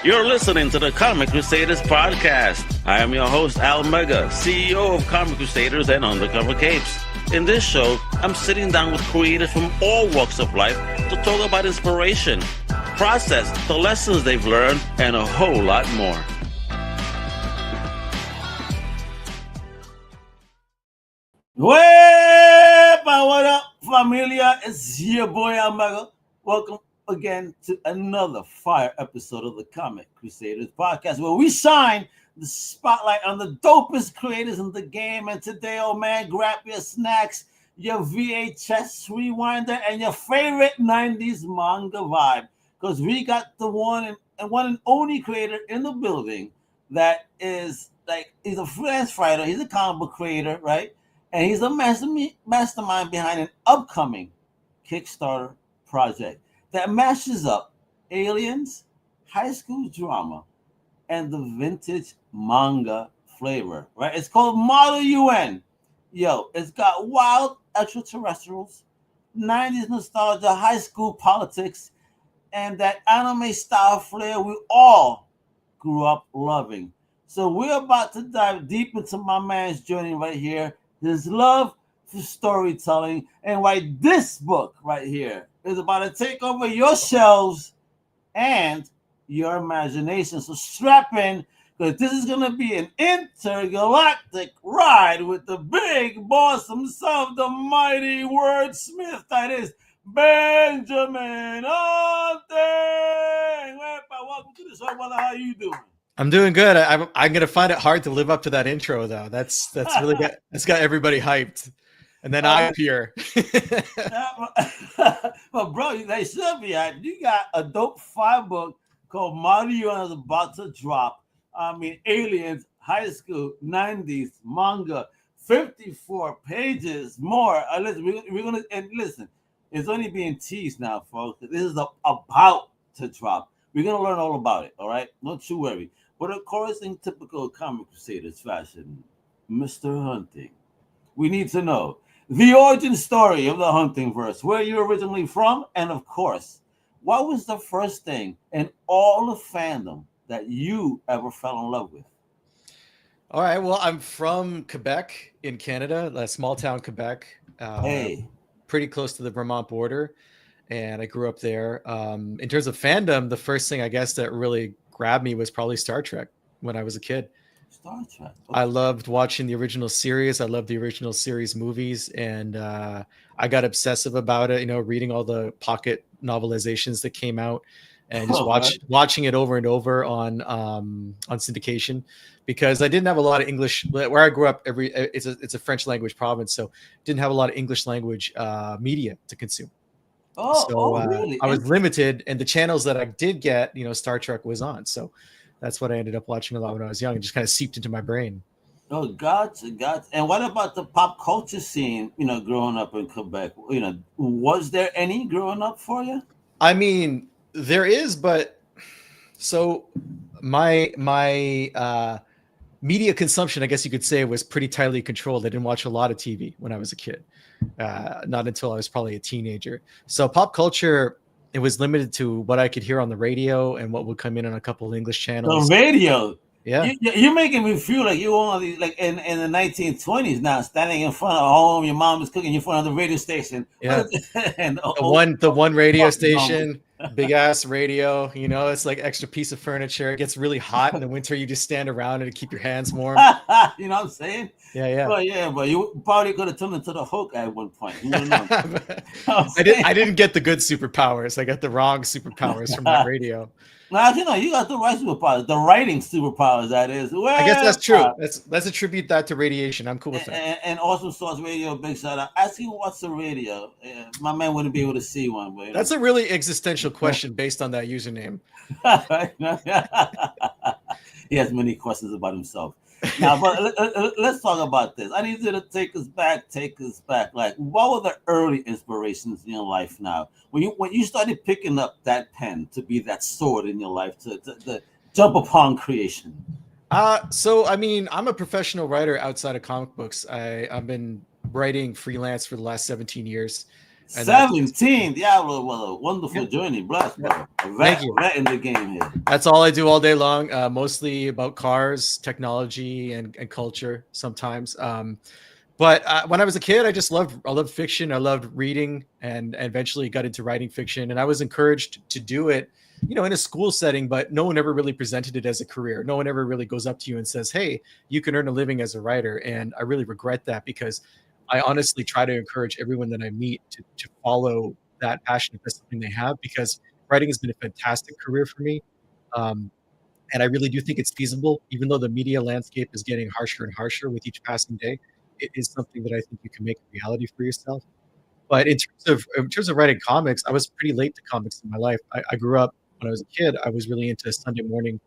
You're listening to the Comic Crusaders Podcast. I am your host, Al Mega, CEO of Comic Crusaders and Undercover Capes. In this show, I'm sitting down with creators from all walks of life to talk about inspiration, process, the lessons they've learned, and a whole lot more. What up, familia? It's your boy, Al Mega. Welcome again to another fire episode of the Comic Crusaders Podcast, where we shine the spotlight on the dopest creators in the game. And today, oh man, grab your snacks, your VHS rewinder, and your favorite 90s manga vibe, because we got the one and only creator in the building that is like, he's a freelance writer, he's a comic book creator, right? And he's a mastermind behind an upcoming Kickstarter project that mashes up aliens, high school drama, and the vintage manga flavor, right? It's called Model UN. Yo, it's got wild extraterrestrials, 90s nostalgia, high school politics, and that anime style flair we all grew up loving. So we're about to dive deep into my man's journey right here, his love for storytelling, and why this book right here is about to take over your shelves and your imagination. So strap in, because this is going to be an intergalactic ride with the big boss himself, the mighty wordsmith that is Benjamin Hunting. Welcome to the show, brother. How you doing? I'm doing good. I'm going to find it hard to live up to that intro, though. That's really it's got everybody hyped. And then I appear. But bro, they should be. You got a dope 5-book called Mario is about to drop. I mean, aliens, high school, 90s, manga, 54 pages more. Listen, we're gonna, and listen, it's only being teased now, folks. This is about to drop. We're gonna learn all about it. All right, don't you worry. But of course, in typical Comic Crusaders fashion, Mr. Hunting, we need to know the origin story of the Hunting verse, where you're originally from, and of course, what was the first thing in all of fandom that you ever fell in love with? All right. Well, I'm from Quebec in Canada, a small town Quebec. Pretty close to the Vermont border, and I grew up there. In terms of fandom, the first thing I guess that really grabbed me was probably Star Trek when I was a kid. Star Trek. Okay. I loved watching the original series. I loved the original series movies, and I got obsessive about it. You know, reading all the pocket novelizations that came out, and just watching it over and over on syndication, because I didn't have a lot of English where I grew up. It's a French language province, so didn't have a lot of English language media to consume. Really? I was limited, and the channels that I did get, you know, Star Trek was on. So that's what I ended up watching a lot when I was young, and just kind of seeped into my brain. Oh, gotcha. And what about the pop culture scene, you know, growing up in Quebec? You know, was there any growing up for you? I mean, there is, but so my media consumption, I guess you could say, was pretty tightly controlled. I didn't watch a lot of TV when I was a kid, not until I was probably a teenager. So pop culture, it was limited to what I could hear on the radio and what would come in on a couple of English channels. The radio? Yeah. You're making me feel like you're one of these, like in the 1920s now, standing in front of home, your mom is cooking in front of the radio station. Yeah. And the one radio station, big ass radio, you know, it's like extra piece of furniture. It gets really hot in the winter. You just stand around and keep your hands warm. You know what I'm saying? Yeah. But you probably could have turned into the Hulk at one point. You don't know. I didn't get the good superpowers. I got the wrong superpowers from that radio. Now, you know, you got the right superpowers, the writing superpowers, that is. Well, I guess that's true. Let's attribute that to radiation. I'm cool with that. And Awesome Source Radio, big shout out. Ask you what's a radio. My man wouldn't be able to see one. But, that's a really existential question based on that username. He has many questions about himself. Now, but let's talk about this. I need you to take us back. Like, what were the early inspirations in your life now? When you started picking up that pen to be that sword in your life to jump upon creation? So, I mean, I'm a professional writer outside of comic books. I've been writing freelance for the last 17 years. And 17. Yeah, well, a wonderful journey. Bless, bro. Thank you. Vet in the game here. That's all I do all day long. Mostly about cars, technology, and culture sometimes. But when I was a kid, I loved fiction. I loved reading, and eventually got into writing fiction. And I was encouraged to do it, in a school setting, but no one ever really presented it as a career. No one ever really goes up to you and says, "Hey, you can earn a living as a writer." And I really regret that, because I honestly try to encourage everyone that I meet to follow that passion if that's something they have, because writing has been a fantastic career for me. And I really do think it's feasible, even though the media landscape is getting harsher and harsher with each passing day. It is something that I think you can make a reality for yourself. But in terms of writing comics, I was pretty late to comics in my life. I grew up when I was a kid. I was really into Sunday morning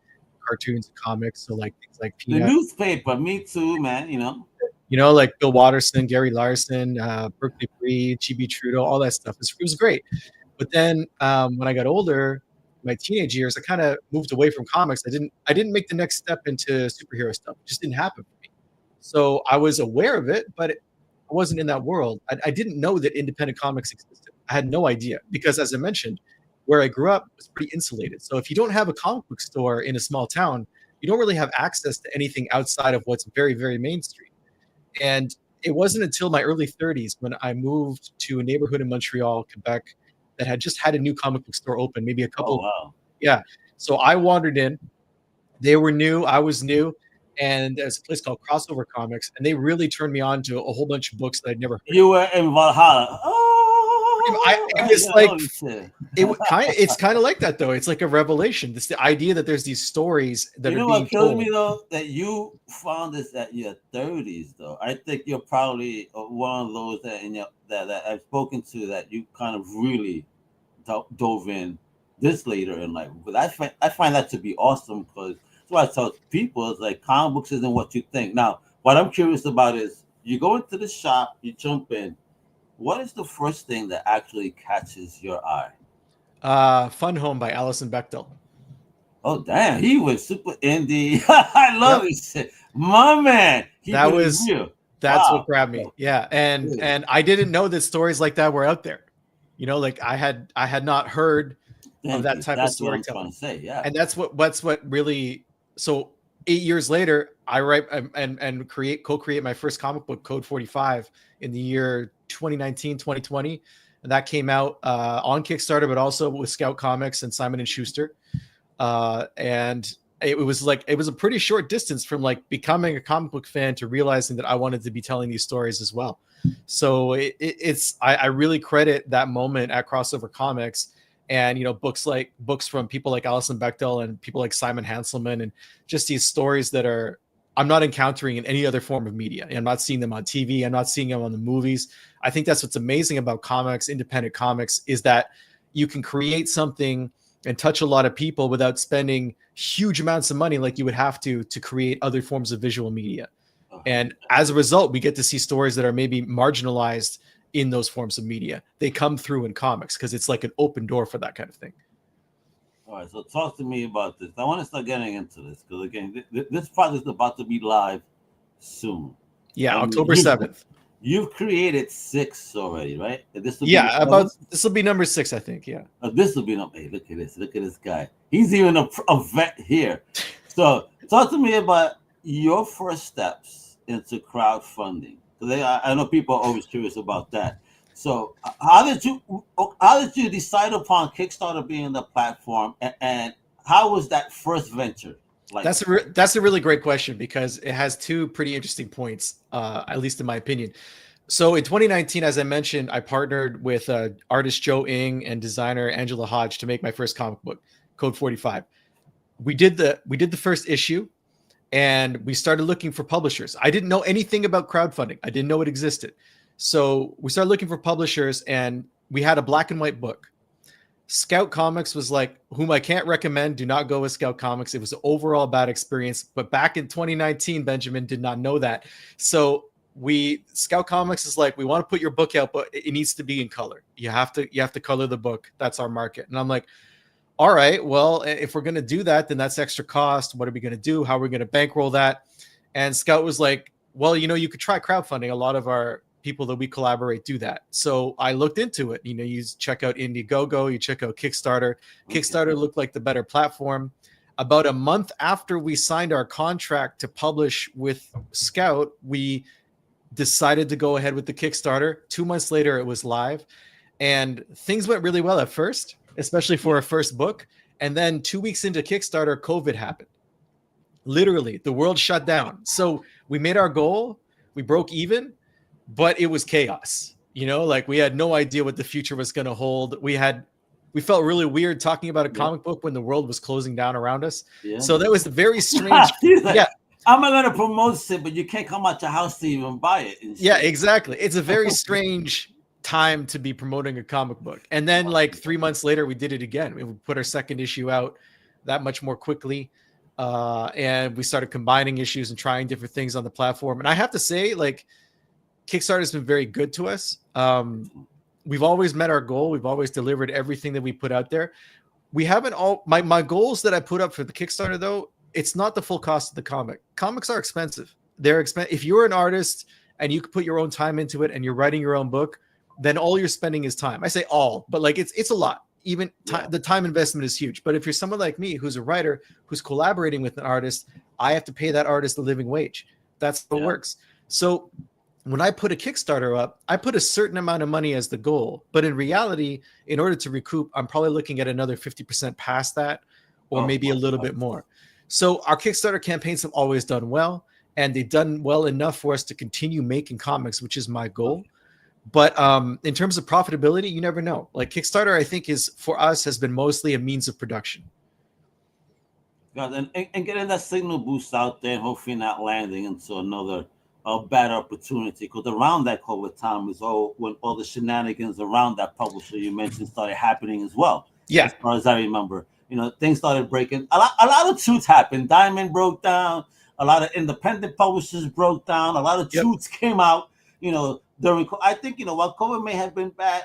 cartoons and comics, so like things like The Peanut, newspaper, me too, man. like Bill Watterson, Gary Larson, Berkeley Breed, Chibi Trudeau, all that stuff. It was great. But then when I got older, my teenage years, I kind of moved away from comics. I didn't make the next step into superhero stuff. It just didn't happen for me. So I was aware of it, but I wasn't in that world. I didn't know that independent comics existed. I had no idea, because, as I mentioned, where I grew up was pretty insulated. So if you don't have a comic book store in a small town, you don't really have access to anything outside of what's very, very mainstream. And it wasn't until my early 30s when I moved to a neighborhood in Montreal, Quebec, that had just had a new comic book store open, maybe a couple. Oh, wow. Yeah. So I wandered in. They were new. I was new. And there's a place called Crossover Comics, and they really turned me on to a whole bunch of books that I'd never heard. You were in Valhalla. Oh, It's kind of like that, though. It's like a revelation. It's the idea that there's these stories that are being what kills told. me though, that you found this at your 30s though. I think you're probably one of those that I've spoken to that you kind of really dove in this later in life. But I find that to be awesome, because that's what I tell people, is like, comic books isn't what you think. Now, what I'm curious about is, you go into the shop, you jump in. What is the first thing that actually catches your eye? Fun Home by Alison Bechdel. Oh, damn. He was super indie. I love his shit. My man. That's what grabbed me. Yeah. And I didn't know that stories like that were out there. Like I had not heard of that type of storytelling. Yeah. And that's what really. So 8 years later, I write and co-create my first comic book, Code 45, in the year 2019, 2020. And that came out on Kickstarter, but also with Scout Comics and Simon & Schuster. And it was a pretty short distance from like becoming a comic book fan to realizing that I wanted to be telling these stories as well. So I really credit that moment at Crossover Comics. And books from people like Alison Bechdel and people like Simon Hanselman, and just these stories that I'm not encountering in any other form of media. I'm not seeing them on TV. I'm not seeing them on the movies. I think that's what's amazing about comics, independent comics, is that you can create something and touch a lot of people without spending huge amounts of money like you would have to create other forms of visual media. And as a result, we get to see stories that are maybe marginalized in those forms of media. They come through in comics because it's like an open door for that kind of thing. All right, so talk to me about this. I want to start getting into this, because again, this project is about to be live soon. Yeah, October 7th. You've created 6 already, right? This will be number 6, I think. Yeah. This will be number. Hey, look at this! Look at this guy. He's even a vet here. So talk to me about your first steps into crowdfunding. I know people are always curious about that. So how did you decide upon Kickstarter being the platform, and how was that first venture? Like, that's a really great question, because it has 2 pretty interesting points, at least in my opinion. So in 2019, as I mentioned, I partnered with artist Joe Ng and designer Angela Hodge to make my first comic book, Code 45. We did the first issue. And we started looking for publishers. I didn't know anything about crowdfunding. I didn't know it existed. So we started looking for publishers, and we had a black and white book. Scout Comics was like, whom I can't recommend. Do not go with Scout Comics. It was an overall bad experience. But back in 2019, Benjamin did not know that. So Scout Comics is like, we want to put your book out, but it needs to be in color. You have to color the book. That's our market. And I'm like, all right, well, if we're going to do that, then that's extra cost. What are we going to do? How are we going to bankroll that? And Scout was like, well, you could try crowdfunding. A lot of our people that we collaborate do that. So I looked into it. You check out Indiegogo, you check out Kickstarter. Kickstarter looked like the better platform. About a month after we signed our contract to publish with Scout, we decided to go ahead with the Kickstarter. 2 months later, it was live, and things went really well at first, especially for our first book. And then 2 weeks into Kickstarter, COVID happened. Literally, the world shut down. So we made our goal, we broke even, but it was chaos. Like we had no idea what the future was going to hold. We felt really weird talking about a comic book when the world was closing down around us. Yeah. So that was a very strange. Yeah. I'm going to promote it, but you can't come out your house to even buy it. Yeah, exactly. It's a very strange time to be promoting a comic book. And then like 3 months later, we did it again. We put our second issue out that much more quickly. And we started combining issues and trying different things on the platform. And I have to say, like, Kickstarter has been very good to us. We've always met our goal. We've always delivered everything that we put out there. We haven't my goals that I put up for the Kickstarter, though, it's not the full cost of the comic. Comics are expensive. They're expensive. If you're an artist and you can put your own time into it and you're writing your own book, then all you're spending is time. I say all, but like it's a lot. Even the time investment is huge. But if you're someone like me who's a writer who's collaborating with an artist, I have to pay that artist a living wage. That's how it works. So when I put a Kickstarter up, I put a certain amount of money as the goal. But in reality, in order to recoup, I'm probably looking at another 50% past that, or maybe a little bit more. So our Kickstarter campaigns have always done well, and they've done well enough for us to continue making comics, which is my goal. But in terms of profitability, you never know. Like Kickstarter, I think for us has been mostly a means of production. And getting that signal boost out there, and hopefully not landing into another bad opportunity. Because around that COVID time is when all the shenanigans around that publisher you mentioned started happening as well. Yeah, as far as I remember, things started breaking. A lot of truths happened. Diamond broke down. A lot of independent publishers broke down. A lot of truths came out. I think while COVID may have been bad,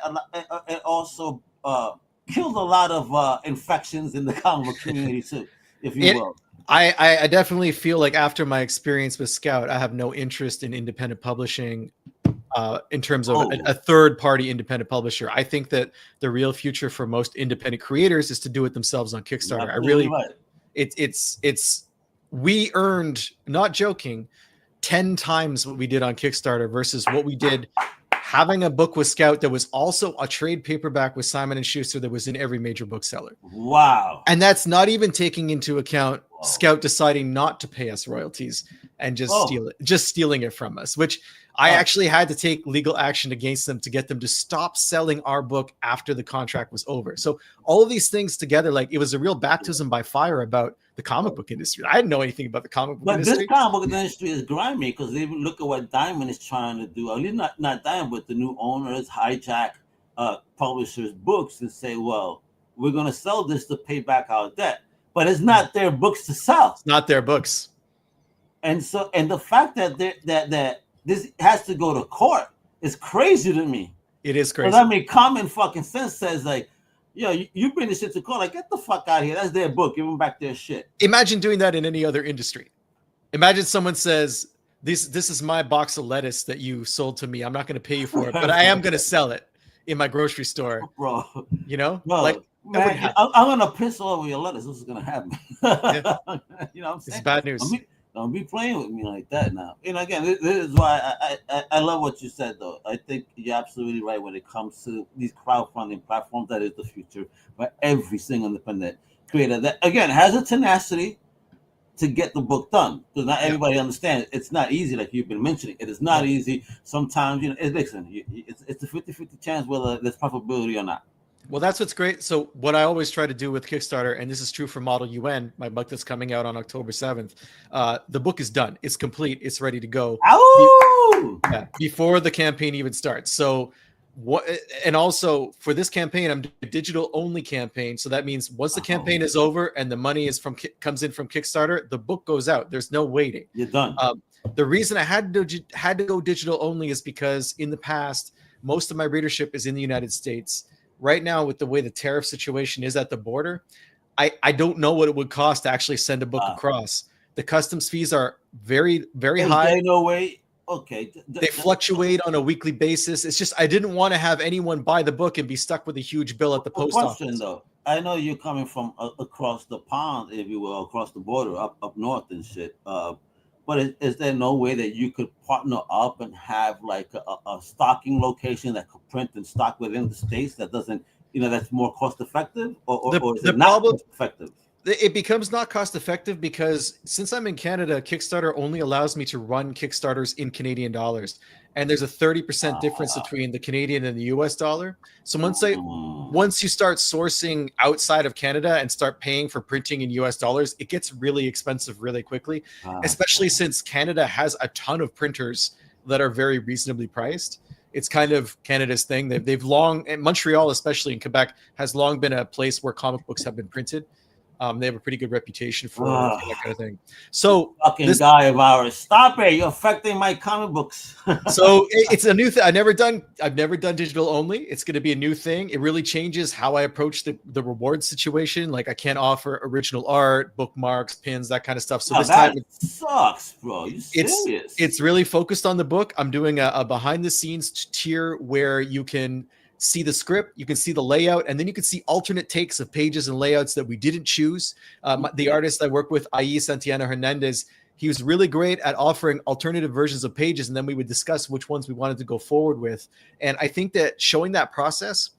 it also killed a lot of infections in the comic community too, if you will. I definitely feel like after my experience with Scout, I have no interest in independent publishing in terms of a third-party independent publisher. I think that the real future for most independent creators is to do it themselves on Kickstarter. We earned, not joking, 10 times what we did on Kickstarter versus what we did having a book with Scout that was also a trade paperback with Simon & Schuster that was in every major bookseller. Wow. And that's not even taking into account Scout deciding not to pay us royalties and just stealing it from us, which I actually had to take legal action against them to get them to stop selling our book after the contract was over. So all of these things together, like it was a real baptism by fire about the comic book industry. I didn't know anything about the comic book industry. But this comic book industry is grimy because even look at what Diamond is trying to do. At least not Diamond, but the new owners hijack publishers' books and say, well, we're going to sell this to pay back our debt. But it's not their books to sell. It's not their books. And the fact that this has to go to court is crazy to me. It is crazy. Because I mean, common fucking sense says like, you bring this shit to court, like get the fuck out of here. That's their book. Give them back their shit. Imagine doing that in any other industry. Imagine someone says, this is my box of lettuce that you sold to me. I'm not going to pay you for it, but I am going to sell it in my grocery store. Bro. Bro, like, man, I'm going to piss all over your lettuce. This is going to happen. Yeah. You know what I'm saying? It's bad news. Don't be playing with me like that now. Again, this is why I love what you said, though. I think you're absolutely right when it comes to these crowdfunding platforms. That is the future for every single independent creator that, again, has a tenacity to get the book done. Because not everybody understands. It's not easy, like you've been mentioning. It is not easy. Sometimes, listen, it's a 50-50 chance whether there's profitability or not. Well, that's what's great. So what I always try to do with Kickstarter, and this is true for Model UN, my book that's coming out on October 7th, the book is done. It's complete. It's ready to go. Before the campaign even starts. So and also for this campaign, I'm doing a digital only campaign. So that means once the campaign is over and the money comes in from Kickstarter, the book goes out. There's no waiting. You're done. The reason I had to go digital only is because in the past, most of my readership is in the United States. Right now, with the way the tariff situation is at the border, I don't know what it would cost to actually send a book across. The customs fees are very, very high. No way. okay. They fluctuate on a weekly basis. It's just I didn't want to have anyone buy the book and be stuck with a huge bill at the post office. Though, I know you're coming from across the pond, if you will, across the border, up north and shit. But is there no way that you could partner up and have like a stocking location that could print and stock within the states that doesn't, that's more cost effective, or is it not cost effective? It becomes not cost effective because since I'm in Canada, Kickstarter only allows me to run Kickstarters in Canadian dollars. And there's a 30% difference between the Canadian and the US dollar. So once you start sourcing outside of Canada and start paying for printing in US dollars, it gets really expensive really quickly, especially since Canada has a ton of printers that are very reasonably priced. It's kind of Canada's thing. They've long, and Montreal, especially in Quebec, has long been a place where comic books have been printed. They have a pretty good reputation for that kind of thing. So this guy of ours, stop it! You're affecting my comic books. So it's a new thing. I've never done digital only. It's going to be a new thing. It really changes how I approach the reward situation. Like I can't offer original art, bookmarks, pins, that kind of stuff. So this time it sucks, bro. You serious? It's really focused on the book. I'm doing a behind the scenes tier where you can see the script, you can see the layout, and then you can see alternate takes of pages and layouts that we didn't choose. The artist I work with, I.e. Santiana Hernandez, he was really great at offering alternative versions of pages, and then we would discuss which ones we wanted to go forward with. And I think that showing that process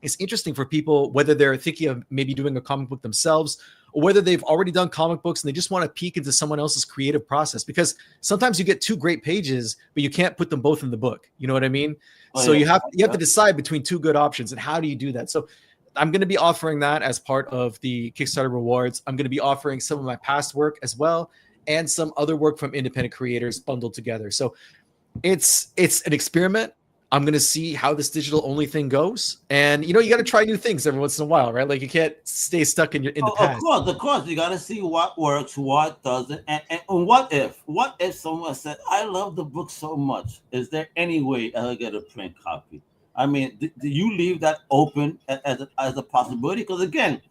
is interesting for people, whether they're thinking of maybe doing a comic book themselves, or whether they've already done comic books and they just want to peek into someone else's creative process. Because sometimes you get two great pages, but you can't put them both in the book. You know what I mean? So you have to decide between two good options, and how do you do that? So I'm going to be offering that as part of the Kickstarter rewards. I'm going to be offering some of my past work as well, and some other work from independent creators bundled together. So it's an experiment. I'm going to see how this digital only thing goes. And, you got to try new things every once in a while, right? Like you can't stay stuck in the past. Of course. You got to see what works, what doesn't. And what if someone said, I love the book so much. Is there any way I'll get a print copy? I mean, do you leave that open as a possibility? Because again,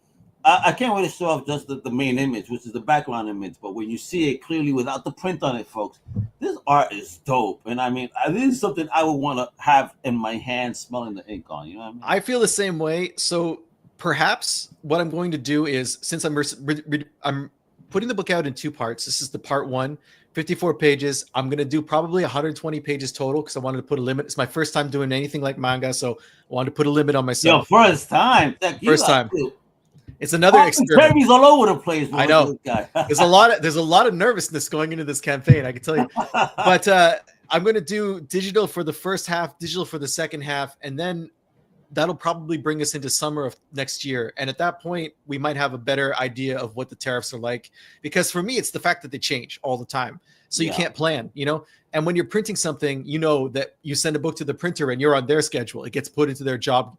I can't really show off just the main image, which is the background image. But when you see it clearly without the print on it, folks, this art is dope. And I mean, this is something I would want to have in my hand, smelling the ink on. You know what I mean? I feel the same way. So perhaps what I'm going to do is, since I'm putting the book out in two parts, this is the part 1, 54 pages. I'm going to do probably 120 pages total because I wanted to put a limit. It's my first time doing anything like manga, so I wanted to put a limit on myself. Your first time. First time. It's another experiment. Babies all over the place. I know. There's a lot of nervousness going into this campaign, I can tell you. But I'm going to do digital for the first half, digital for the second half, and then that'll probably bring us into summer of next year. And at that point, we might have a better idea of what the tariffs are like. Because for me, it's the fact that they change all the time. So you can't plan, And when you're printing something, that you send a book to the printer and you're on their schedule. It gets put into their job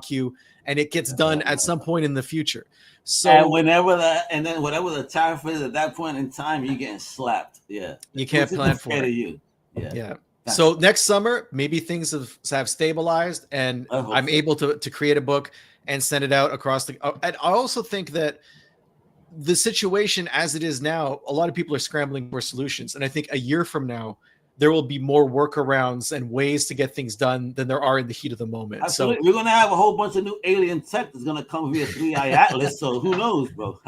queue, and it gets done at some point in the future. So and whatever the tariff is at that point in time, you're getting slapped. Yeah, you can't plan for it. You. Yeah. So next summer, maybe things have stabilized, and I'm able to create a book and send it out across the. And I also think that the situation as it is now, a lot of people are scrambling for solutions, and I think a year from now, there will be more workarounds and ways to get things done than there are in the heat of the moment. Absolutely. So we're going to have a whole bunch of new alien tech that's going to come via 3i Atlas. So who knows, bro?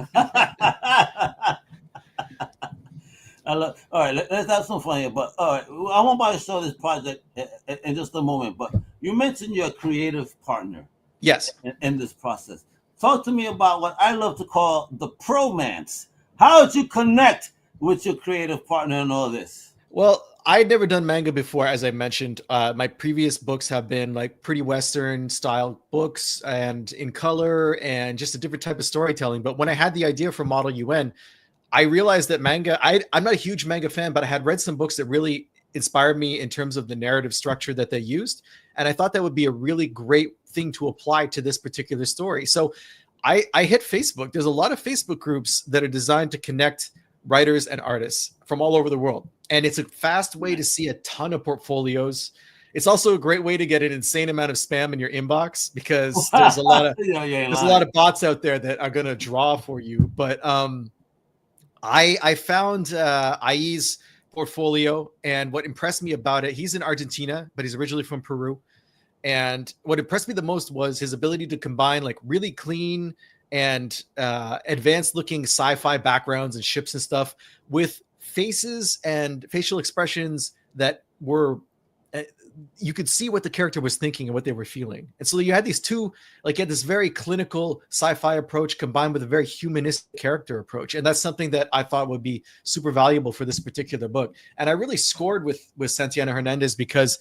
All right, let's have some fun here. But all right, I won't about to show this project in just a moment. But you mentioned your creative partner. Yes. In this process. Talk to me about what I love to call the promance. How did you connect with your creative partner in all this? Well, I'd never done manga before, as I mentioned. My previous books have been like pretty Western style books and in color and just a different type of storytelling. But when I had the idea for Model UN, I realized that manga, I'm not a huge manga fan, but I had read some books that really inspired me in terms of the narrative structure that they used. And I thought that would be a really great thing to apply to this particular story. So I hit Facebook. There's a lot of Facebook groups that are designed to connect writers and artists from all over the world. And it's a fast way to see a ton of portfolios. It's also a great way to get an insane amount of spam in your inbox because there's a lot of there's a lot of bots out there that are going to draw for you. But I found IE's portfolio. And what impressed me about it, he's in Argentina, but he's originally from Peru. And what impressed me the most was his ability to combine like really clean and advanced looking sci-fi backgrounds and ships and stuff with faces and facial expressions that were you could see what the character was thinking and what they were feeling. And so you had these two, like, you had this very clinical sci-fi approach combined with a very humanistic character approach. And that's something that I thought would be super valuable for this particular book. And I really scored with Santiago Hernandez because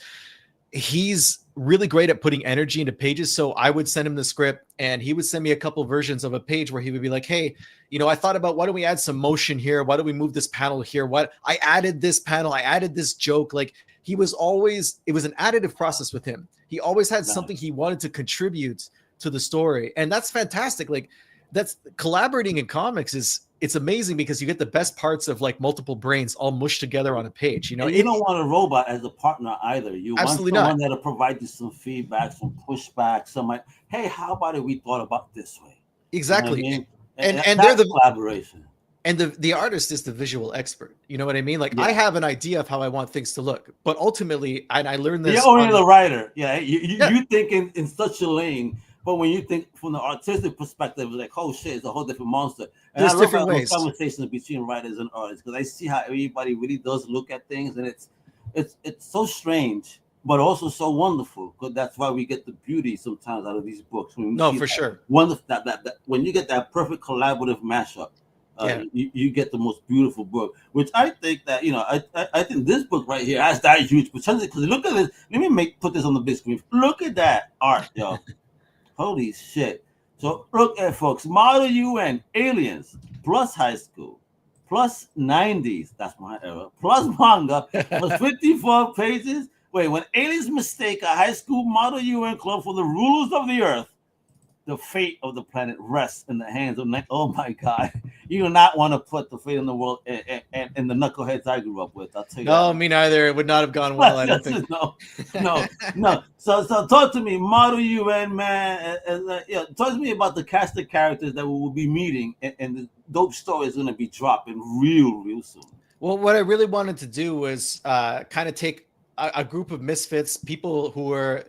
he's really great at putting energy into pages. So I would send him the script and he would send me a couple versions of a page where he would be like, hey, you know, I thought about, why don't we add some motion here? Why don't we move this panel here? What I added this panel, I added this joke. Like, he was always, it was an additive process with him. He always had something he wanted to contribute to the story. And that's fantastic. Like, that's collaborating in comics it's amazing because you get the best parts of like multiple brains all mushed together on a page. You know, and you don't want a robot as a partner either. You want someone that'll provide you some feedback, some pushback, some like, hey, how about if we thought about this way? Exactly. You know what I mean? And they're the collaboration. And the artist is the visual expert. You know what I mean? Like, I have an idea of how I want things to look, but ultimately, and I learned this. You're only the writer. Yeah. You think in such a lane, but when you think from the artistic perspective, it's like, oh shit, it's a whole different monster. And there's different ways. Conversations between writers and artists, because I see how everybody really does look at things, and it's so strange, but also so wonderful. Because that's why we get the beauty sometimes out of these books. No, for sure. Wonderful that when you get that perfect collaborative mashup. You get the most beautiful book, which I think that, you know, I think this book right here has that huge potential. Because look at this. Let me put this on the big screen. Look at that art, yo. Holy shit. So look at, folks, Model UN, Aliens, plus high school, plus 90s, that's my era, plus manga, plus 54 pages. Wait, when aliens mistake a high school Model UN club for the rulers of the earth, the fate of the planet rests in the hands of oh my God. You do not want to put the fate in the world and the knuckleheads I grew up with. I'll tell you. No, me neither. It would not have gone well. I don't think. No. So talk to me, Model UN, man. Talk to me about the cast of characters that we will be meeting, and the dope story is going to be dropping real soon. Well, what I really wanted to do was kind of take a group of misfits, people who are.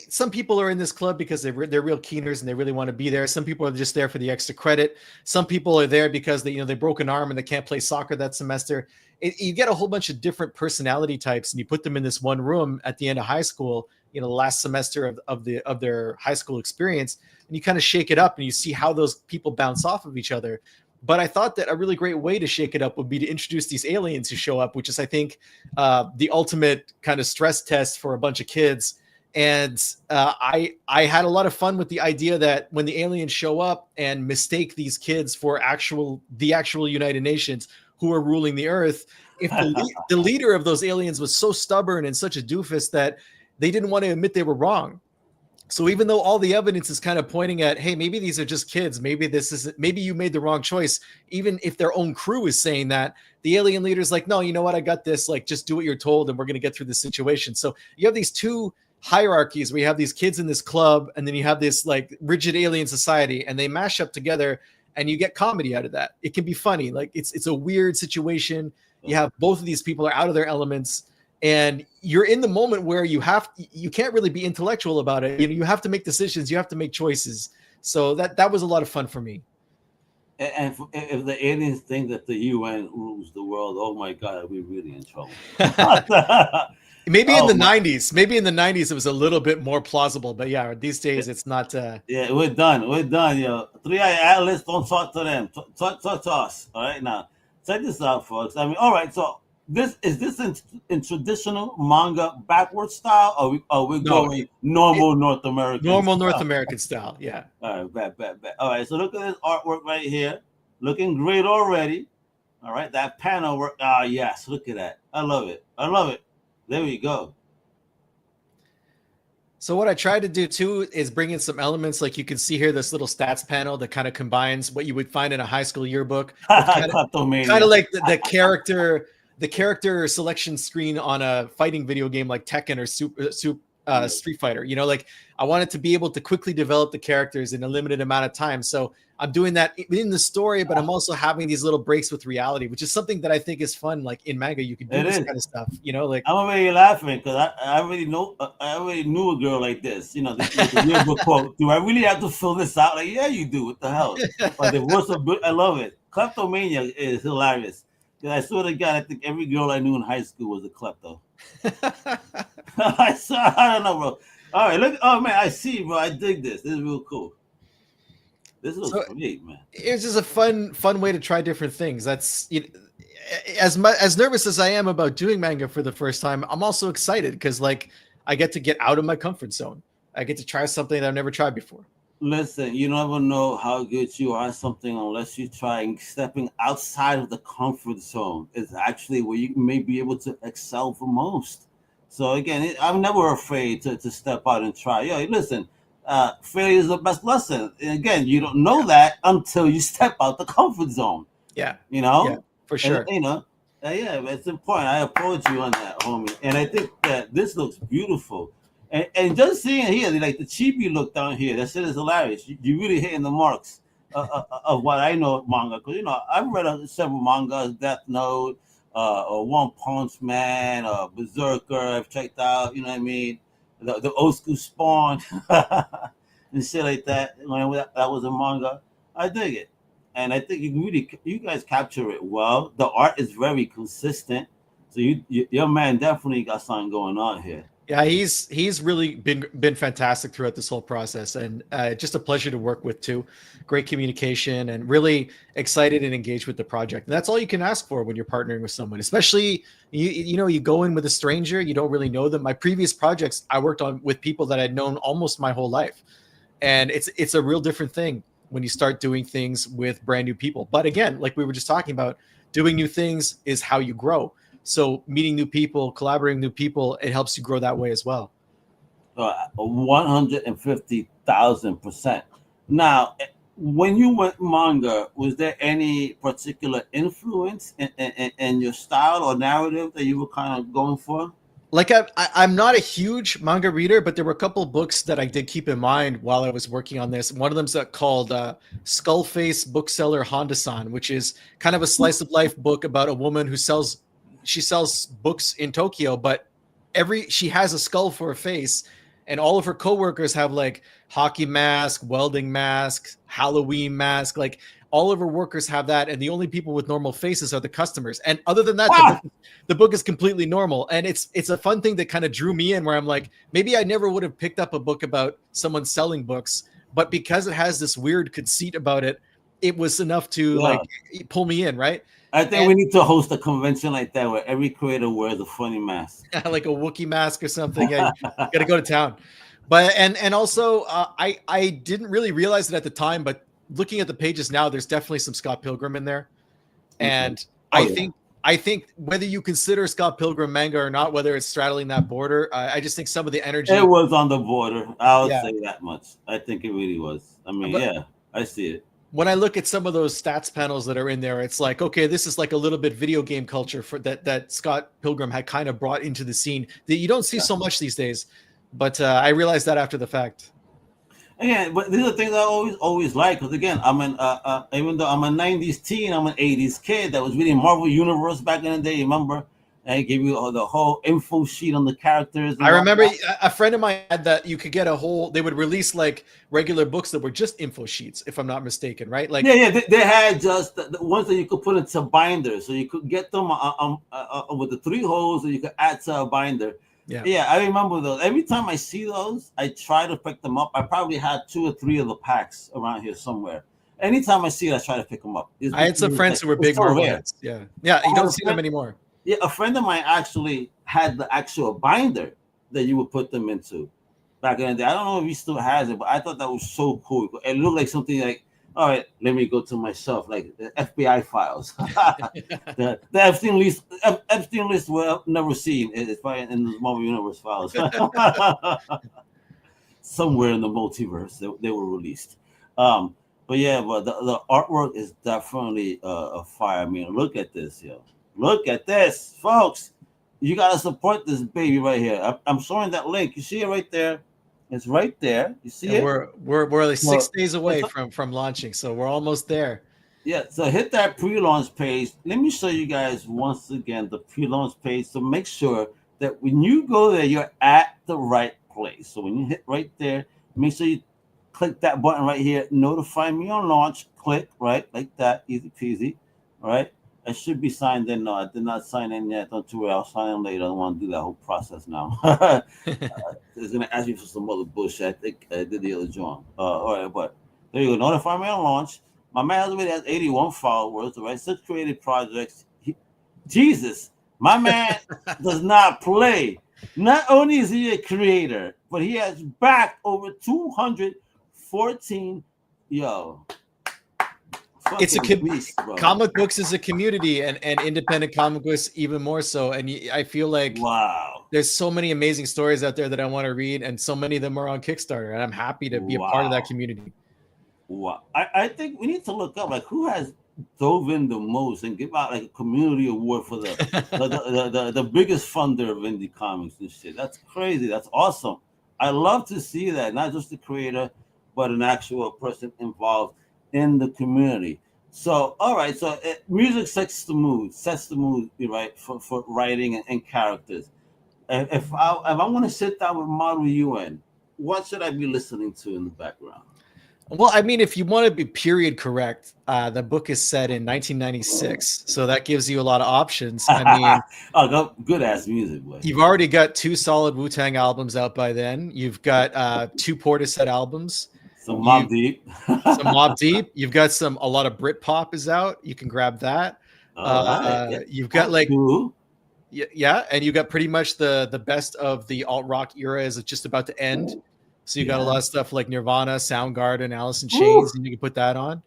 Some people are in this club because they're real keeners and they really want to be there. Some people are just there for the extra credit. Some people are there because they broke an arm and they can't play soccer that semester. You get a whole bunch of different personality types and you put them in this one room at the end of high school, the last semester of their high school experience, and you kind of shake it up and you see how those people bounce off of each other. But I thought that a really great way to shake it up would be to introduce these aliens who show up, which is, I think, the ultimate kind of stress test for a bunch of kids. And I had a lot of fun with the idea that when the aliens show up and mistake these kids for the actual United Nations who are ruling the earth, if the leader of those aliens was so stubborn and such a doofus that they didn't want to admit they were wrong. So even though all the evidence is kind of pointing at, hey, maybe these are just kids, maybe you made the wrong choice. Even if their own crew is saying that, the alien leader's like, no, you know what? I got this. Like, just do what you're told and we're going to get through this situation. So you have these two hierarchies where you have these kids in this club and then you have this like rigid alien society, and they mash up together and you get comedy out of that. It can be funny. Like, it's a weird situation. You have both of these people are out of their elements and you're in the moment where you can't really be intellectual about it. You have to make decisions. You have to make choices. So that was a lot of fun for me. And if the aliens think that the UN rules the world, oh my God, we're really in trouble. Maybe in the 90s, it was a little bit more plausible, but yeah, these days it's not. Yeah, we're done, yo. 3-Eye Atlas, don't talk to them. Talk to us. All right, now check this out, folks. I mean, all right, so this in traditional manga backward style, or we're going normal North American? Normal style. North American style, yeah. All right, bet. All right, so look at this artwork right here, looking great already. All right, that panel work. Ah, yes, look at that. I love it. There we go. So what I tried to do too is bring in some elements, like you can see here, this little stats panel that kind of combines what you would find in a high school yearbook. Kind of like the character selection screen on a fighting video game like Tekken or Street Fighter. You know, like I wanted to be able to quickly develop the characters in a limited amount of time. So I'm doing that in the story, but I'm also having these little breaks with reality, which is something that I think is fun. Like in manga, you can do this kind of stuff. You know, like I'm already laughing because I already know I already knew a girl like this. You know, the yearbook quote. Do I really have to fill this out? Like, yeah, you do. What the hell? But the worst of I love it. Kleptomania is hilarious. I swear to God, I think every girl I knew in high school was a klepto. I don't know, bro. All right, look. Oh man, I see, bro. I dig this. This is real cool. This looks great, man. It's just a fun way to try different things. That's as nervous as I am about doing manga for the first time, I'm also excited because like I get to get out of my comfort zone. I get to try something that I've never tried before. Listen, you never know how good you are at something unless you try. Stepping outside of the comfort zone is actually where you may be able to excel the most. So again, I'm never afraid to step out and try. Yo, listen, failure is the best lesson. And again, you don't know that until you step out the comfort zone. Yeah, you know, yeah, for sure. And, yeah, it's important. I applaud you on that, homie. And I think that this looks beautiful. And just seeing here, like the chibi look down here, that shit is hilarious. You really hitting the marks of what I know of manga. Because, you know, I've read several mangas, Death Note, One Punch Man, Berserker, I've checked out, you know what I mean? The old school Spawn and shit like that. When that was a manga, I dig it. And I think you guys capture it well. The art is very consistent. So your man definitely got something going on here. Yeah, he's really been fantastic throughout this whole process, and just a pleasure to work with too. Great communication, and really excited and engaged with the project. And that's all you can ask for when you're partnering with someone, especially you go in with a stranger, you don't really know them. My previous projects I worked on with people that I'd known almost my whole life, and it's a real different thing when you start doing things with brand new people. But again, like we were just talking about, doing new things is how you grow. So meeting new people, collaborating with new people, it helps you grow that way as well. 150,000%. Now, when you went manga, was there any particular influence in your style or narrative that you were kind of going for? Like I'm not a huge manga reader, but there were a couple of books that I did keep in mind while I was working on this. One of them's called Skullface Bookseller Honda-san, which is kind of a slice of life book about a woman who sells books in Tokyo, but she has a skull for a face, and all of her coworkers have like hockey mask, welding mask, Halloween mask, like all of her workers have that, and the only people with normal faces are the customers. And other than that, the book is completely normal. And it's a fun thing that kind of drew me in, where I'm like, maybe I never would have picked up a book about someone selling books, but because it has this weird conceit about it, it was enough to like pull me in, right? I think we need to host a convention like that where every creator wears a funny mask, like a Wookiee mask or something. Yeah, you got to go to town. But and also, I didn't really realize it at the time, but looking at the pages now, there's definitely some Scott Pilgrim in there, and I think whether you consider Scott Pilgrim manga or not, whether it's straddling that border, I just think some of the energy. It was on the border. I would say that much. I think it really was. I mean, I see it. When I look at some of those stats panels that are in there, it's like, okay, this is like a little bit video game culture for that Scott Pilgrim had kind of brought into the scene that you don't see so much these days. But I realized that after the fact. Yeah, but these are things I always like, because again, I'm even though I'm a '90s teen, I'm an '80s kid that was reading Marvel Universe back in the day. Remember? And it gave you the whole info sheet on the characters. I remember a friend of mine had that. You could get they would release like regular books that were just info sheets, if I'm not mistaken, right? Like they had just the ones that you could put into binders, so you could get them with the 3 holes, and you could add to a binder. Yeah, I remember those. Every time I see those, I try to pick them up. I probably had 2 or 3 of the packs around here somewhere. Anytime I see it, I try to pick them up. I had some friends who were big Marvel heads. Yeah, you don't see them anymore. Yeah, a friend of mine actually had the actual binder that you would put them into back in the day. I don't know if he still has it, but I thought that was so cool. It looked like something like, all right, let me go to my shelf, like the FBI files. the Epstein list we'll never seen. It's probably in the Marvel Universe files. Somewhere in the multiverse, they were released. But the artwork is definitely a fire. I mean, look at this, yo. Look at this, folks. You gotta support this baby right here. I'm showing that link. You see it right there? It's right there. You see it? We're like 6 days away it's from launching, so we're almost there. Yeah, so hit that pre-launch page. Let me show you guys once again the pre-launch page. So make sure that when you go there, you're at the right place. So when you hit right there, make sure you click that button right here. Notify me on launch. Click right like that, easy peasy. All right. I should be signed in. No, I did not sign in yet. Don't you worry, I'll sign in later. I don't want to do that whole process now. It's gonna ask me for some other bullshit. I think I did the other joint. All right, but there you go. Notify me on launch. My man already has 81 followers, right? 6 creative projects. Jesus, my man does not play. Not only is he a creator, but he has backed over 214. Yo, it's a beast, comic books is a community, and independent comic books even more so. And I feel like wow, there's so many amazing stories out there that I want to read, and so many of them are on Kickstarter, and I'm happy to be a part of that community. Wow. I think we need to look up like who has dove in the most and give out like a community award for the biggest funder of indie comics and shit. That's crazy. That's awesome. I love to see that, not just the creator, but an actual person involved in the community. So, all right. So music sets the mood, right, for writing and characters. If I want to sit down with Maru Yuen, what should I be listening to in the background? Well, I mean, if you want to be period correct, the book is set in 1996, so that gives you a lot of options. I mean, oh, good ass music. Boy. You've already got 2 solid Wu-Tang albums out by then. You've got 2 Portishead albums. Some Mobb Deep. Some Mobb Deep. You've got a lot of Britpop is out. You can grab that. You've got like, yeah, and you got pretty much the best of the alt rock era is just about to end. So you got a lot of stuff like Nirvana, Soundgarden, Alice in Chains, and you can put that on.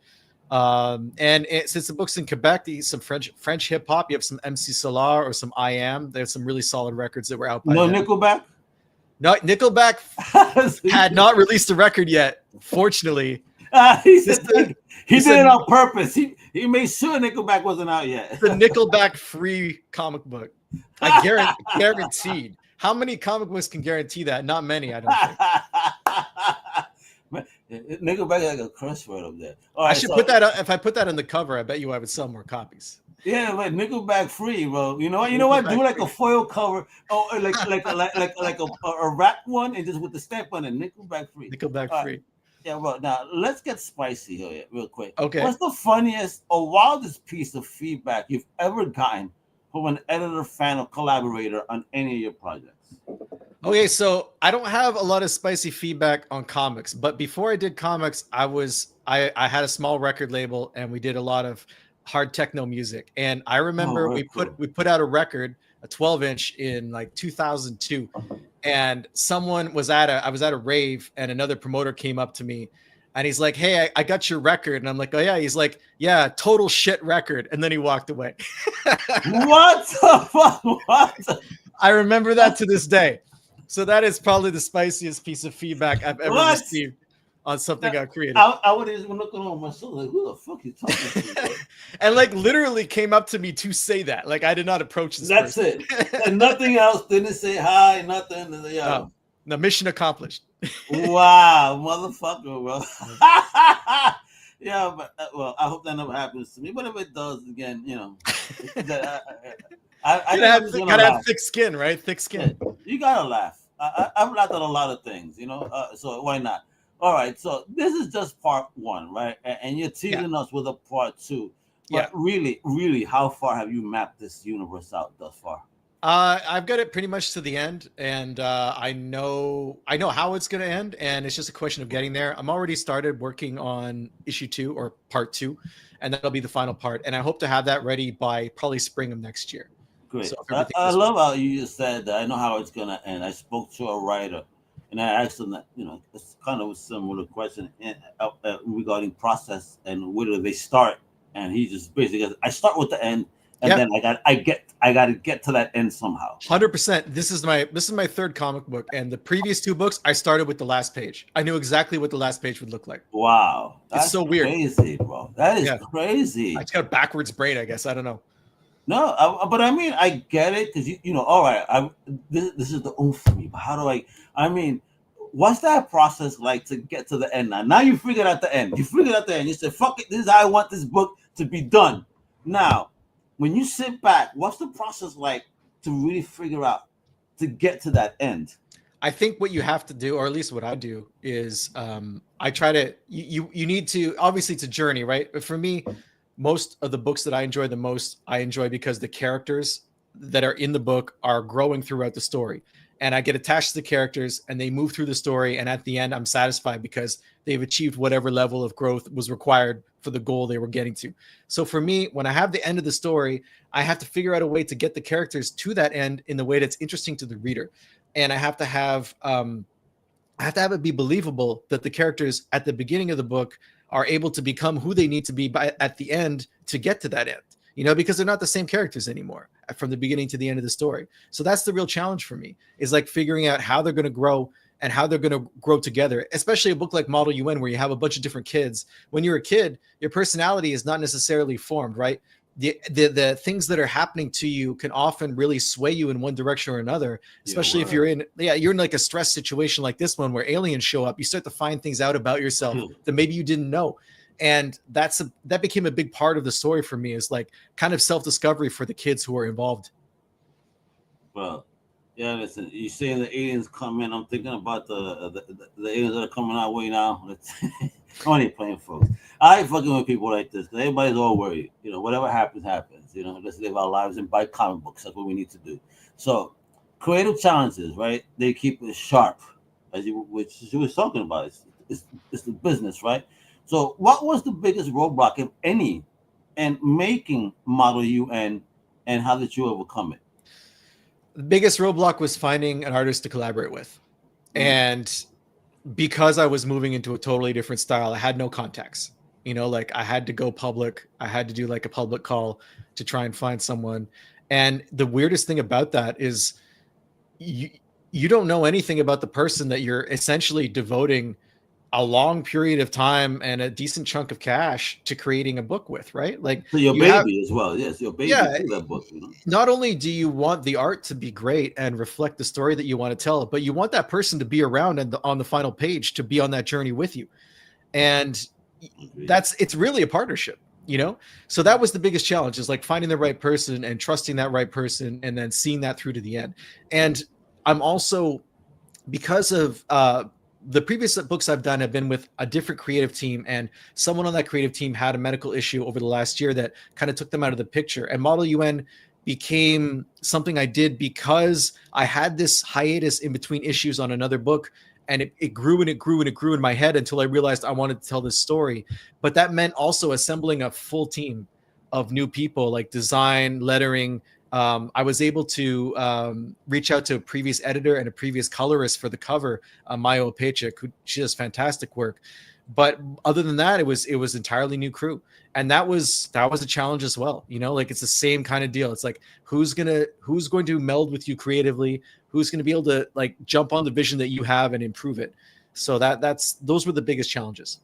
Since the book's in Quebec, some French hip hop. You have some MC Solar or some I Am. There's some really solid records that were out by then. Nickelback? No, Nickelback had not released a record yet, fortunately. He did it on purpose. He made sure Nickelback wasn't out yet. The Nickelback free comic book. I guaranteed. How many comic books can guarantee that? Not many, I don't think. Nickelback is like a curse word up there. Right, I should put that up. If I put that on the cover, I bet you I would sell more copies. Yeah, like Nickelback free, bro. You know what? Do like a foil cover, like a rap one, and just with the stamp on it, Nickelback free. Nickelback free. Yeah, well, now let's get spicy here, real quick. Okay. What's the funniest or wildest piece of feedback you've ever gotten from an editor, fan, or collaborator on any of your projects? Okay, so I don't have a lot of spicy feedback on comics, but before I did comics, I had a small record label and we did a lot of hard techno music. And I remember we put out a record, a 12-inch in like 2002, and I was at a rave and another promoter came up to me and he's like, "Hey, I got your record." And I'm like, "Oh yeah." He's like, "Yeah, total shit record." And then he walked away. What the fuck? What? I remember that to this day. So that is probably the spiciest piece of feedback I've ever received on something I created. I would have been looking on myself like, who the fuck you talking to? And like literally came up to me to say that. Like I did not approach this That's person. it. And nothing else. Didn't say hi, nothing. No, mission accomplished. Wow, motherfucker, bro. Yeah, but well, I hope that never happens to me. But if it does, again, I gotta have thick skin, right? Thick skin. Yeah, you gotta laugh. I've laughed at a lot of things, so why not? All right, so this is just part 1, right? And you're teasing us with a part 2. But really, really, how far have you mapped this universe out thus far? I've got it pretty much to the end, and I know how it's going to end, and it's just a question of getting there. I'm already started working on issue 2 or part 2, and that'll be the final part. And I hope to have that ready by probably spring of next year. Great. So I love how you just said that. I know how it's going to end. I spoke to a writer, and I asked him that, it's kind of a similar question regarding process and where do they start. And he just basically goes, I start with the end. And then I got to get to that end somehow. 100%. This is my 3rd comic book, and the previous 2 books I started with the last page. I knew exactly what the last page would look like. Wow, that's so weird. Crazy, bro. That is crazy. I just got a backwards brain, I guess. I don't know. No, but I mean, I get it because you know, all right, this is the oomph for me. But how do I mean, what's that process like to get to the end? Now you figured out the end. You figured out the end. You said, "Fuck it, this is how I want this book to be done." Now, when you sit back, what's the process like to really figure out to get to that end? I think what you have to do, or at least what I do, is I try to you need to, obviously it's a journey, right? But for me, most of the books that I enjoy the most, I enjoy because the characters that are in the book are growing throughout the story. And I get attached to the characters and they move through the story. And at the end, I'm satisfied because they've achieved whatever level of growth was required for the goal they were getting to. So for me, when I have the end of the story, I have to figure out a way to get the characters to that end in the way that's interesting to the reader. And I have to have it be believable that the characters at the beginning of the book are able to become who they need to be at the end to get to that end, because they're not the same characters anymore from the beginning to the end of the story. So that's the real challenge for me, is like figuring out how they're going to grow and how they're going to grow together, especially a book like Model UN, where you have a bunch of different kids. When you're a kid, your personality is not necessarily formed, right? The things that are happening to you can often really sway you in one direction or another, especially if you're in like a stress situation like this one where aliens show up. You start to find things out about yourself that maybe you didn't know. And that became a big part of the story for me, is like kind of self-discovery for the kids who are involved. Well, yeah, listen, you saying the aliens come in, I'm thinking about the aliens that are coming our way now. I'm only playing, folks. I ain't fucking with people like this because everybody's all worried. Whatever happens, happens. Let's live our lives and buy comic books. That's what we need to do. So, creative challenges, right? They keep it sharp, which you was talking about. It's the business, right? So, what was the biggest roadblock, if any, in making Model UN, and how did you overcome it? The biggest roadblock was finding an artist to collaborate with. And because I was moving into a totally different style, I had no contacts. Like I had to go public. I had to do like a public call to try and find someone. And the weirdest thing about that is you don't know anything about the person that you're essentially devoting a long period of time and a decent chunk of cash to creating a book with, right? Like, so your baby as well. Yes, your baby. Yeah, that book. Not only do you want the art to be great and reflect the story that you want to tell, but you want that person to be around and on the final page to be on that journey with you. And it's really a partnership, So that was the biggest challenge, is like finding the right person and trusting that right person and then seeing that through to the end. And I'm also, because of the previous books I've done have been with a different creative team, and someone on that creative team had a medical issue over the last year that kind of took them out of the picture. And Model UN became something I did because I had this hiatus in between issues on another book, and it grew and it grew and it grew in my head until I realized I wanted to tell this story. But that meant also assembling a full team of new people, like design, lettering. I was able to reach out to a previous editor and a previous colorist for the cover, Maya Opechik, who she does fantastic work. But other than that, it was entirely new crew, and that was a challenge as well. Like it's the same kind of deal. It's like who's going to meld with you creatively, who's going to be able to like jump on the vision that you have and improve it. So those were the biggest challenges.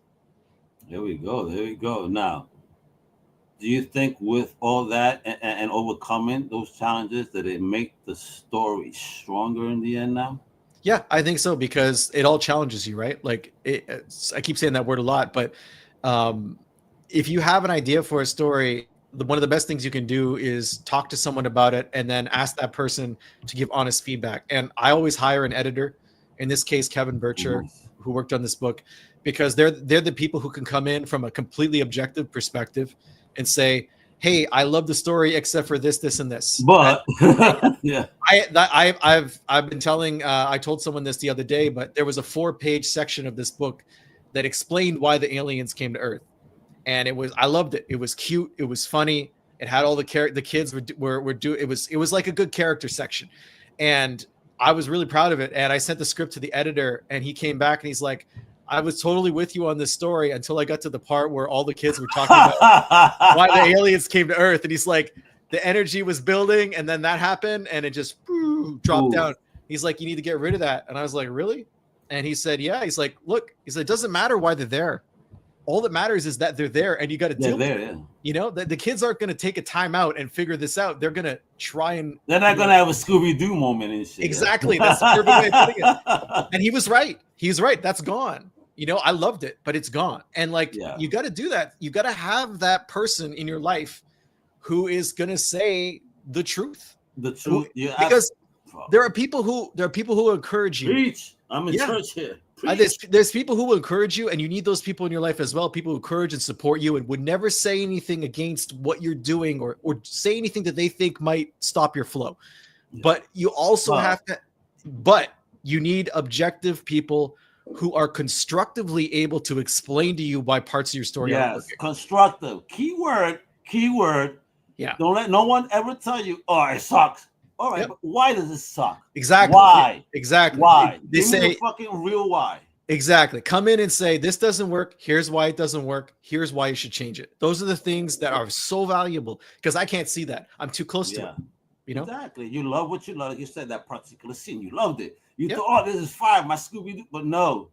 There we go. Now, do you think with all that and overcoming those challenges that it make the story stronger in the end now? Yeah, I think so, because it all challenges you, right? Like I keep saying that word a lot, but if you have an idea for a story, one of the best things you can do is talk to someone about it and then ask that person to give honest feedback. And I always hire an editor, in this case, Kevin Bircher, who worked on this book, because they're the people who can come in from a completely objective and say, hey, I love the story except for this, and this. But yeah, I've been telling. I told someone this the other day, but there was a 4-page section of this book that explained why the aliens came to Earth, and I loved it. It was cute. It was funny. It had all the kids were doing. It was like a good character section, and I was really proud of it. And I sent the script to the editor, and he came back and he's like, I was totally with you on this story until I got to the part where all the kids were talking about why the aliens came to Earth. And he's like, the energy was building, and then that happened, and it just dropped down. He's like, you need to get rid of that. And I was like, really? And he said, yeah. He's like, look, it doesn't matter why they're there. all that matters is that they're there, and you got to deal with it. Yeah. You know, the kids aren't going to take a time out and figure this out. They're going to try and... They're not going to have a Scooby-Doo moment and shit. Exactly. That's the perfect way of putting it. And he was right. He's right. That's gone. You know, I loved it, but it's gone. And like, you got to do that. You got to have that person in your life who is going to say the truth. The truth. Because there are people who encourage you. Preach. I'm in church here. There's people who will encourage you, and you need those people in your life as well. People who encourage and support you and would never say anything against what you're doing or say anything that they think might stop your flow. Yeah. But you also have to, but you need objective people who are constructively able to explain to you why parts of your story are working. Constructive. Keyword. Yeah. Don't let no one ever tell you, oh, it sucks. All right, but why does it suck? Exactly. Why? Exactly. Why? They say the fucking real why. Exactly. Come in and say, this doesn't work. Here's why it doesn't work. Here's why you should change it. Those are the things that are so valuable because I can't see that. I'm too close to it. You know? Exactly. You love what you love. Like you said, that particular scene, you loved it. You thought, oh, this is fire, my Scooby-Doo. But no.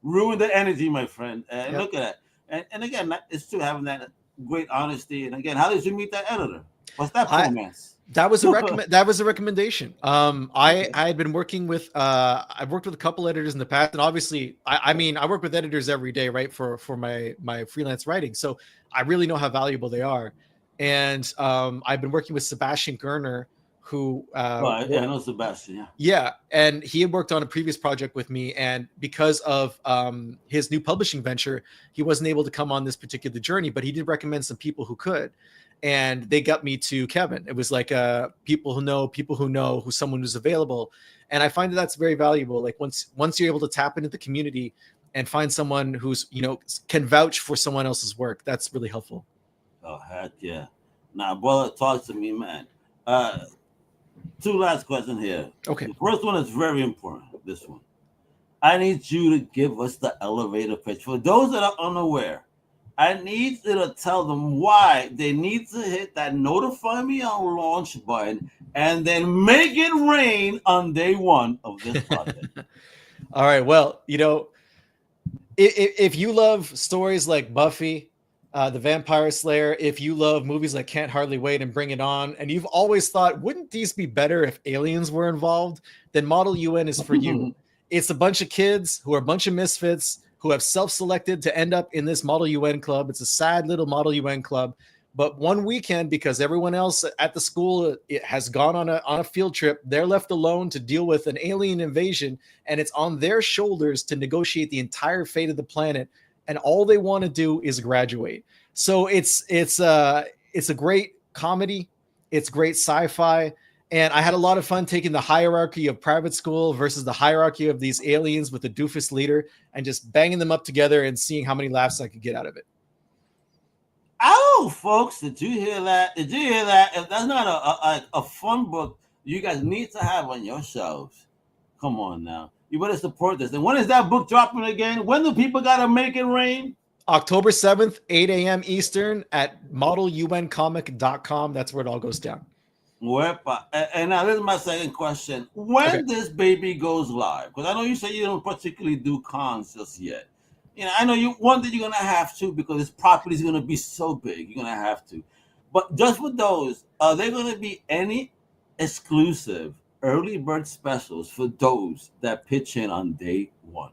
Ruin the energy, my friend. And look at that. And again, it's still having that great honesty. And again, how did you meet that editor? What's that romance? That was a recommendation. I had been working with I've worked with a couple editors in the past, and obviously I mean I work with editors every day, right, for my freelance writing. So I really know how valuable they are. And I've been working with Sebastian Gerner, who I know Sebastian. Yeah, and he had worked on a previous project with me, and because of his new publishing venture, he wasn't able to come on this particular journey, but he did recommend some people who could. And they got me to Kevin. It was like people who know who's someone who's available. And I find that that's very valuable. Like once you're able to tap into the community and find someone who's, you know, can vouch for someone else's work, that's really helpful. Oh, heck yeah. Now, brother, talk to me, man. Two last questions here. Okay. The first one is very important, this one. I need you to give us the elevator pitch. For those that are unaware, I need you to tell them why they need to hit that notify me on launch button and then make it rain on day one of this project. All right. Well, you know, if you love stories like Buffy, the Vampire Slayer, if you love movies like Can't Hardly Wait and Bring It On, and you've always thought, wouldn't these be better if aliens were involved? Then Model UN is for you. It's a bunch of kids who are a bunch of misfits who have self-selected to end up in this Model UN club. It's a sad little Model UN club. But one weekend, because everyone else at the school has gone on a field trip, they're left alone to deal with an alien invasion, and it's on their shoulders to negotiate the entire fate of the planet. And all they want to do is graduate. So it's a great comedy. It's great sci-fi. And I had a lot of fun taking the hierarchy of private school versus the hierarchy of these aliens with the doofus leader and just banging them up together and seeing how many laughs I could get out of it. Oh, folks, did you hear that? If that's not a fun book you guys need to have on your shelves, come on now. You better support this. And when is that book dropping again? When do people got to make it rain? October 7th, 8 a.m. Eastern at modeluncomic.com. That's where it all goes down. And now this is my second question. When this baby goes live, because I know you say you don't particularly do cons just yet. You know, I know one that you're going to have to because this property is going to be so big. You're going to have to. But just for those, are there going to be any exclusive early bird specials for those that pitch in on day one?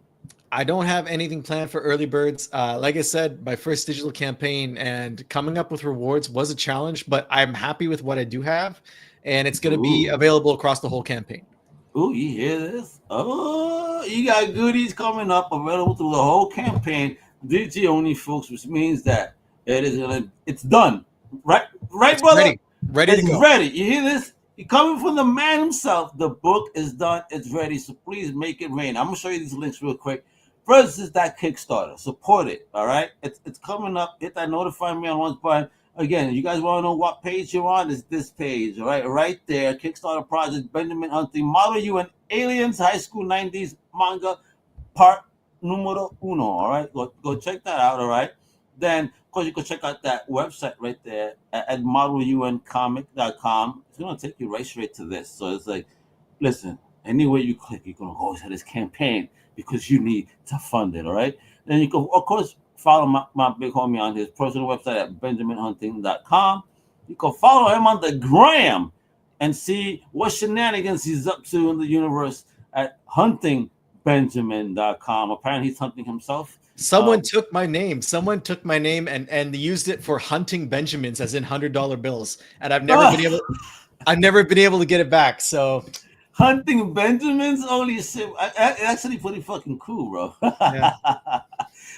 I don't have anything planned for early birds. Like I said, my first digital campaign and coming up with rewards was a challenge, but I'm happy with what I do have, and it's going to be available across the whole campaign. Oh, you hear this? Oh, you got goodies coming up available through the whole campaign. DG only, folks, which means that it's done. Right, brother? Ready to go. Ready. You hear this? Coming from the man himself, the book is done. It's ready. So please make it rain. I'm going to show you these links real quick. First is that Kickstarter. Support it, all right? It's coming up. Hit that notify me on one button. Again, you guys want to know what page you're on? It's this page, all right? Right there, Kickstarter project, Benjamin Hunting, Model UN, Aliens, High School 90s manga, part numero uno, all right? Go check that out, all right? Then, of course, you can check out that website right there at modeluncomic.com. It's going to take you right straight to this. So it's like, listen, anywhere you click, you're going to go to this campaign because you need to fund it, all right? Then you go, of course, follow my big homie on his personal website at benjaminhunting.com. You can follow him on the gram and see what shenanigans he's up to in the universe at huntingbenjamin.com. Apparently he's hunting himself. Someone took my name. Someone took my name and used it for hunting Benjamins, as in $100 bills. And I've never been able to get it back. So hunting Benjamins, only shit. Actually pretty fucking cool, bro. Yeah.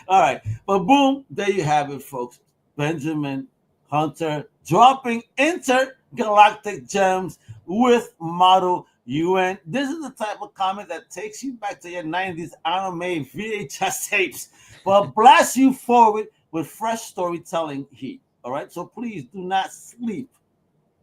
All right. But boom, there you have it, folks. Benjamin Hunter dropping intergalactic gems with model UN. This is the type of comic that takes you back to your 90s anime VHS tapes, but blasts you forward with fresh storytelling heat. All right. So please do not sleep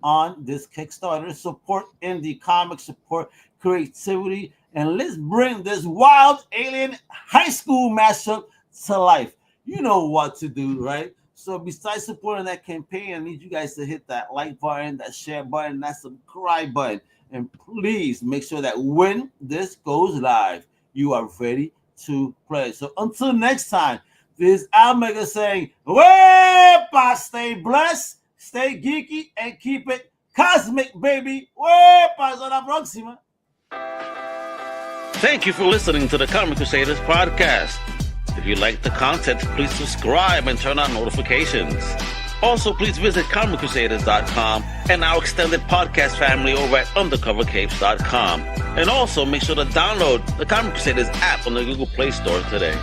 on this Kickstarter. Support indie comics, support creativity, and let's bring this wild alien high school mashup to life. You know what to do, right? So besides supporting that campaign, I need you guys to hit that like button, that share button, that subscribe button. And please make sure that when this goes live, you are ready to play. So until next time, this is Almega saying, wepa, stay blessed, stay geeky, and keep it cosmic, baby. Wepa, hasta la próxima. Thank you for listening to the Comic Crusaders Podcast. If you like the content, please subscribe and turn on notifications. Also, please visit comiccrusaders.com and our extended podcast family over at undercovercapes.com. And also, make sure to download the Comic Crusaders app on the Google Play Store today.